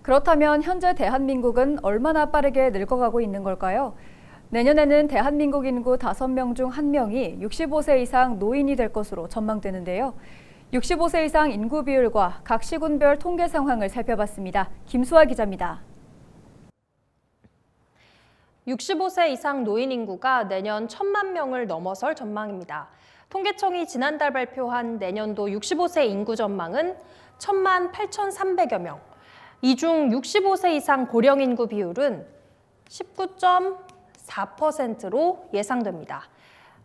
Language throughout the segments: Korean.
그렇다면 현재 대한민국은 얼마나 빠르게 늙어가고 있는 걸까요? 내년에는 대한민국 인구 5명 중 1명이 65세 이상 노인이 될 것으로 전망되는데요. 65세 이상 인구 비율과 각 시군별 통계 상황을 살펴봤습니다. 김수아 기자입니다. 65세 이상 노인 인구가 내년 1,000만 명을 넘어설 전망입니다. 통계청이 지난달 발표한 내년도 65세 인구 전망은 1,000만 8,300여 명. 이 중 65세 이상 고령 인구 비율은 19.4%로 예상됩니다.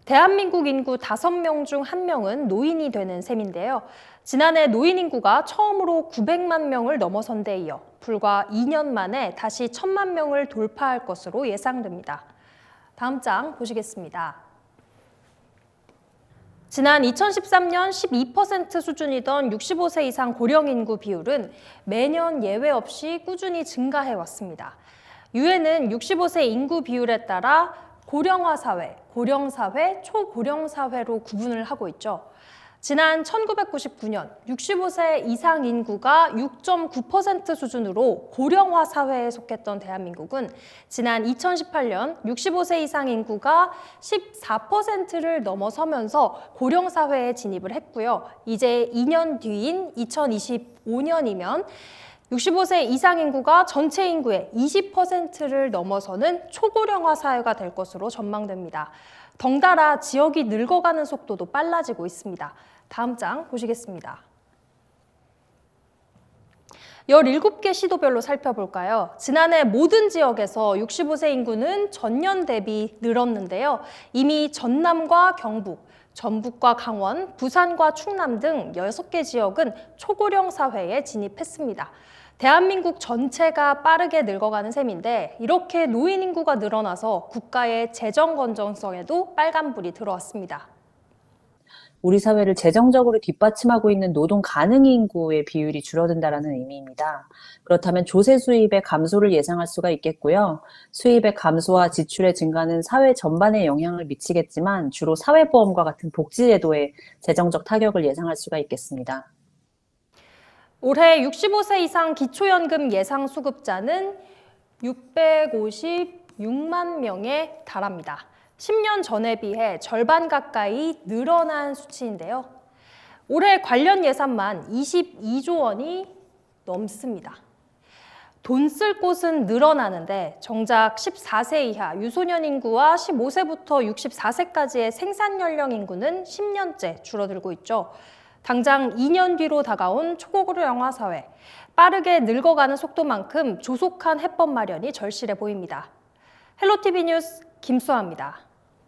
대한민국 인구 5명 중 1명은 노인이 되는 셈인데요. 지난해 노인 인구가 처음으로 900만 명을 넘어선 데 이어 불과 2년 만에 다시 1,000만 명을 돌파할 것으로 예상됩니다. 다음 장 보시겠습니다. 지난 2013년 12% 수준이던 65세 이상 고령 인구 비율은 매년 예외 없이 꾸준히 증가해왔습니다. 유엔은 65세 인구 비율에 따라 고령화 사회, 고령사회, 초고령사회로 구분을 하고 있죠. 지난 1999년 65세 이상 인구가 6.9% 수준으로 고령화 사회에 속했던 대한민국은 지난 2018년 65세 이상 인구가 14%를 넘어서면서 고령사회에 진입을 했고요. 이제 2년 뒤인 2025년이면 65세 이상 인구가 전체 인구의 20%를 넘어서는 초고령화 사회가 될 것으로 전망됩니다. 덩달아 지역이 늙어가는 속도도 빨라지고 있습니다. 다음 장 보시겠습니다. 17개 시도별로 살펴볼까요? 지난해 모든 지역에서 65세 인구는 전년 대비 늘었는데요. 이미 전남과 경북, 전북과 강원, 부산과 충남 등 6개 지역은 초고령 사회에 진입했습니다. 대한민국 전체가 빠르게 늙어가는 셈인데 이렇게 노인 인구가 늘어나서 국가의 재정 건전성에도 빨간불이 들어왔습니다. 우리 사회를 재정적으로 뒷받침하고 있는 노동 가능 인구의 비율이 줄어든다는 의미입니다. 그렇다면 조세 수입의 감소를 예상할 수가 있겠고요. 수입의 감소와 지출의 증가는 사회 전반에 영향을 미치겠지만 주로 사회보험과 같은 복지제도에 재정적 타격을 예상할 수가 있겠습니다. 올해 65세 이상 기초연금 예상 수급자는 656만 명에 달합니다. 10년 전에 비해 절반 가까이 늘어난 수치인데요. 올해 관련 예산만 22조 원이 넘습니다. 돈 쓸 곳은 늘어나는데 정작 14세 이하 유소년 인구와 15세부터 64세까지의 생산 연령 인구는 10년째 줄어들고 있죠. 당장 2년 뒤로 다가온 초고령화 사회, 빠르게 늙어가는 속도만큼 조속한 해법 마련이 절실해 보입니다. 헬로티비 뉴스 김수아입니다.